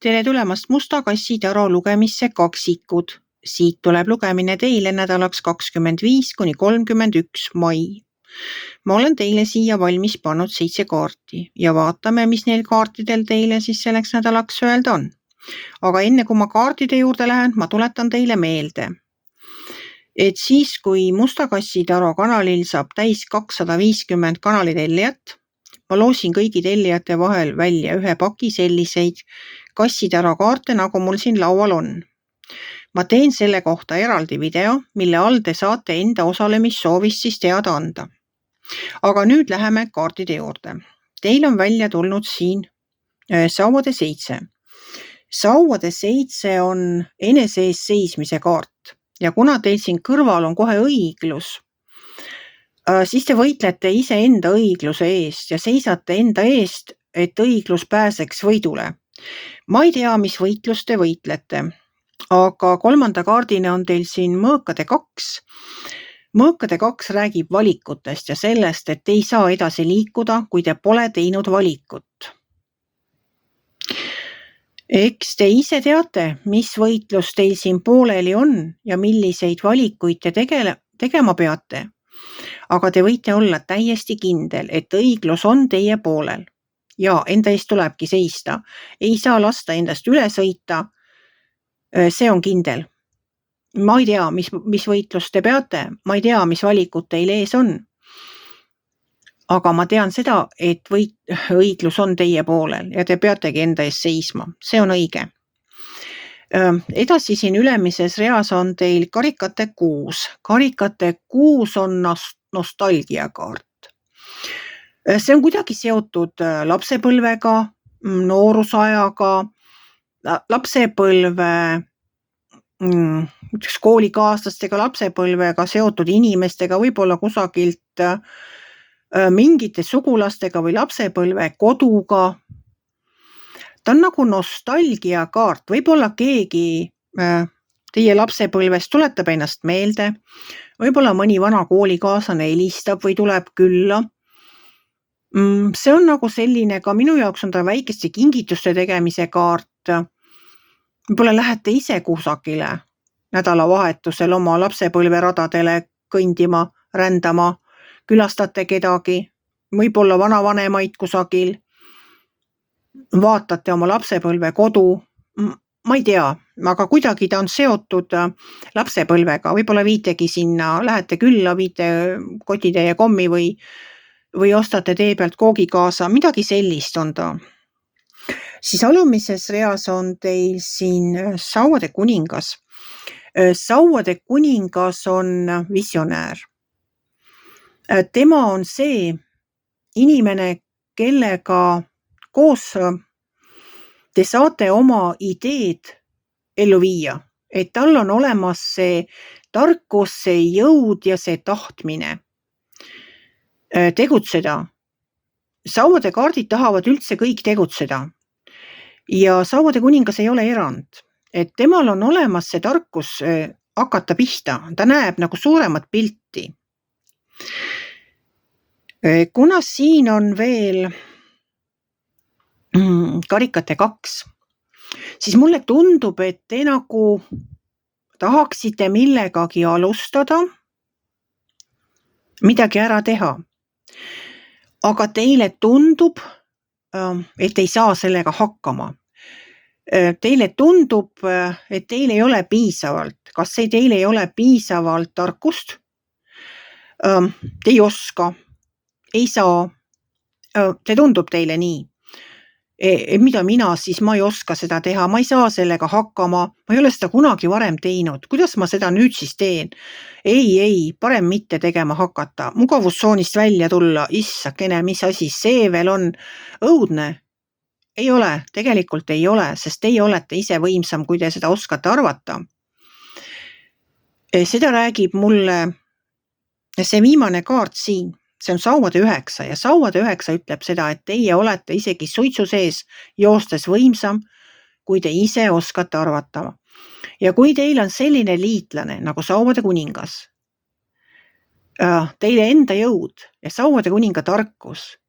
Tere tulemast Musta kassi taro lugemisse kaksikud. Siit tuleb lugemine teile nädalaks 25–31 mai. Ma olen teile siia valmis pannud 7 kaarti ja vaatame, mis neil kaartidel teile siis selleks nädalaks öelda on. Aga enne kui ma kaartide juurde lähen, ma tuletan teile meelde, et siis kui Musta kassi taro kanalil saab täis 250 kanali tellijat, ma loosin kõigi tellijate vahel välja ühe paki selliseid kassitaro kaarte, nagu mul siin laual on. Ma teen selle kohta eraldi video, mille all te saate enda osalemissoovist siis teada anda. Aga nüüd läheme kaartide juurde. Teil on välja tulnud siin sauade 7. Sauade 7 on enese ees seismise kaart ja kuna teil siin kõrval on kohe õiglus, siis te võitlete ise enda õigluse eest ja seisate enda eest, et õiglus pääseks võidule. Ma ei tea, mis võitlust te võitlete, aga 3. kaardina on teil siin mõõkade 2. Mõõkade 2 räägib valikutest ja sellest, et ei saa edasi liikuda, kui te pole teinud valikut. Eks te ise teate, mis võitlus teil siin pooleli on ja milliseid valikuid te tegema peate. Aga te võite olla täiesti kindel, et õiglus on teie poolel. Ja enda eest tulebki seista. Ei saa lasta endast üle sõita. See on kindel. Ma ei tea, mis võitlust te peate. Ma ei tea, mis valikud teil ees on. Aga ma tean seda, et õiglus on teie poolel ja te peategi enda eest seisma. See on õige. Edasi siin ülemises reas on teil karikate 6. Karikate 6 on nostalgiakaart. See on kuidagi seotud lapsepõlvega, noorusajaga, lapsepõlve, koolikaaslastega, lapsepõlvega seotud inimestega, võib-olla kusagilt mingite sugulastega või lapsepõlve koduga. Ta on nagu nostalgiakaart, võib-olla keegi teie lapsepõlvest tuletab ennast meelde, võib-olla mõni vana koolikaaslane helistab või tuleb külla. See on nagu selline, ka minu jaoks on ta väikeste kingituste tegemise kaart. Võib-olla lähete ise kusagile nädalavahetusel oma lapsepõlveradadele kõndima, rändama, külastate kedagi, võib-olla vanavanemaid kusagil. Vaatate oma lapsepõlve kodu, ma ei tea, aga kuidagi ta on seotud lapsepõlvega, võib-olla viitegi sinna, lähete külla, viite kotitäie kommi või ostate tee pealt koogi kaasa, midagi sellist on ta. Siis alumises reas on teil siin sauade kuningas. Sauade kuningas on visionäär. Tema on see inimene, kellega koos te saate oma ideed ellu viia, et tal on olemas see tarkus, see jõud ja see tahtmine tegutseda. Sauade kaardid tahavad üldse kõik tegutseda ja sauade kuningas ei ole erand, et temal on olemas see tarkus hakata pihta, ta näeb nagu suuremat pilti. Kuna siin on veel karikate 2, siis mulle tundub, et te nagu tahaksite millegagi alustada, midagi ära teha. Aga teile tundub, et ei saa sellega hakkama. Teile tundub, et teil ei ole piisavalt. Kas teil ei ole piisavalt tarkust? Te ei oska, ei saa. Te tundub teile nii. Mida mina siis, ma ei oska seda teha, ma ei saa sellega hakkama, ma ei ole seda kunagi varem teinud, kuidas ma seda nüüd siis teen? Ei, parem mitte tegema hakata, mugavustsoonist välja tulla, issakene, mis asi, see veel on õudne. Ei ole, tegelikult ei ole, sest teie olete ise võimsam, kui te seda oskate arvata. Seda räägib mulle see viimane kaart siin. See on sauade 9 ja sauade 9 ütleb seda, et teie olete isegi suitsu sees joostes võimsam, kui te ise oskate arvata. Ja kui teil on selline liitlane nagu sauade kuningas, teile enda jõud ja sauade kuninga tarkus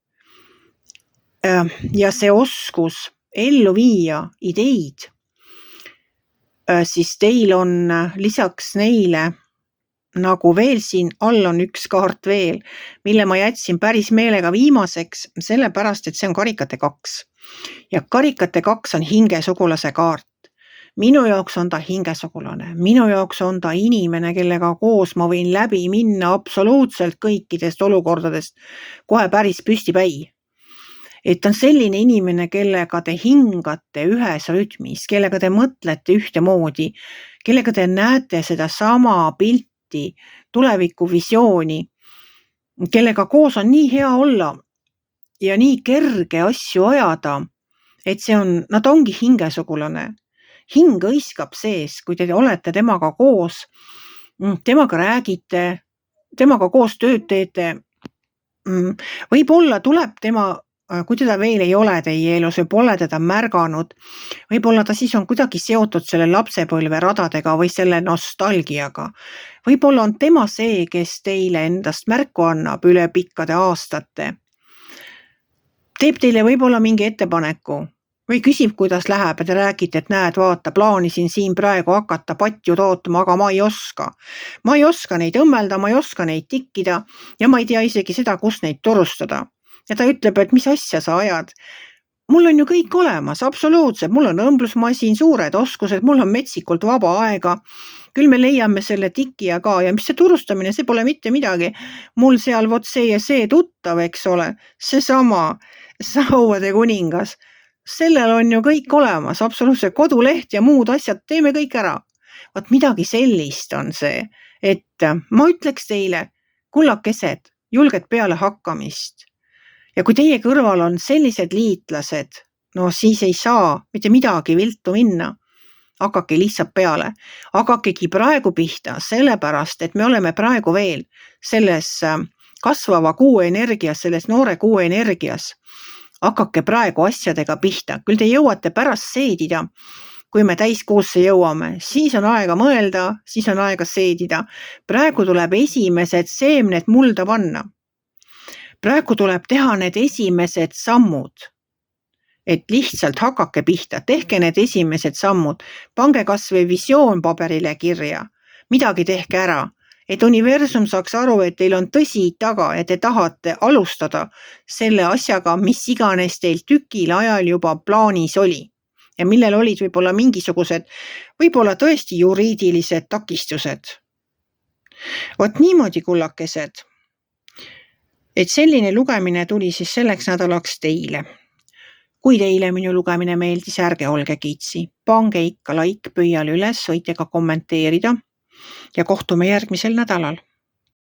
ja see oskus ellu viia ideid, siis teil on lisaks neile nagu veel siin all on üks kaart veel, mille ma jätsin päris meelega viimaseks, sellepärast, et see on karikate 2. Ja karikate 2 on hingesugulase kaart. Minu jaoks on ta hingesugulane, minu jaoks on ta inimene, kellega koos ma võin läbi minna absoluutselt kõikidest olukordadest kohe päris püstipäi. Et on selline inimene, kellega te hingate ühes rütmis, kellega te mõtlete ühtemoodi, kellega te näete seda sama pilti, tulevikuvisiooni, kellega koos on nii hea olla ja nii kerge asju ajada, et nad ongi hingesugulane. Hing hõiskab sees, kui te olete temaga koos, temaga räägite, temaga koos tööd teete. Võib-olla tuleb tema, kui teda veel ei ole teie elus või pole teda märganud, võib-olla ta siis on kuidagi seotud selle lapsepõlve radadega või selle nostalgiaga. Võib-olla on tema see, kes teile endast märku annab üle pikkade aastate. Teeb teile võib-olla mingi ettepaneku või küsib, kuidas läheb ja te räägite, et näed, vaata, plaanisin siin praegu hakata patju tootma, aga ma ei oska. Ma ei oska neid õmmelda, ma ei oska neid tikkida ja ma ei tea isegi seda, kus neid turustada. Ja ta ütleb, et mis asja sa ajad? Mul on ju kõik olemas, absoluutselt. Mul on õmblusmasin, suured oskused, mul on metsikult vaba aega. Küll me leiame selle tikija ka ja mis see turustamine, see pole mitte midagi. Mul seal vot see ja see tuttav, eks ole, seesama sauade kuningas. Sellel on ju kõik olemas, absoluutselt koduleht ja muud asjad, teeme kõik ära. Vot midagi sellist on see, et ma ütleks teile, kullakesed, julged peale hakkamist. Ja kui teie kõrval on sellised liitlased, no siis ei saa mitte midagi viltu minna. Hakake lihtsalt peale. Hakakegi praegu pihta, sellepärast, et me oleme praegu veel selles kasvava kuu energias, selles noore kuu energias. Hakake praegu asjadega pihta. Küll te jõuate pärast seedida, kui me täiskuusse jõuame. Siis on aega mõelda, siis on aega seedida. Praegu tuleb esimesed seemned mulda panna. Praegu tuleb teha need esimesed sammud, et lihtsalt hakake pihta, tehke need esimesed sammud, pange kas või visioon paberile kirja, midagi tehke ära, et universum saaks aru, et teil on tõsi taga ja te tahate alustada selle asjaga, mis iganes teil tükil ajal juba plaanis oli ja millel olid võib-olla mingisugused, võib-olla tõesti juriidilised takistused. Vot niimoodi, kullakesed. Et selline lugemine tuli siis selleks nädalaks teile. Kui teile minu lugemine meeldis, ärge olge kitsi. Pange ikka like pöial üles, võite ka kommenteerida ja kohtume järgmisel nädalal.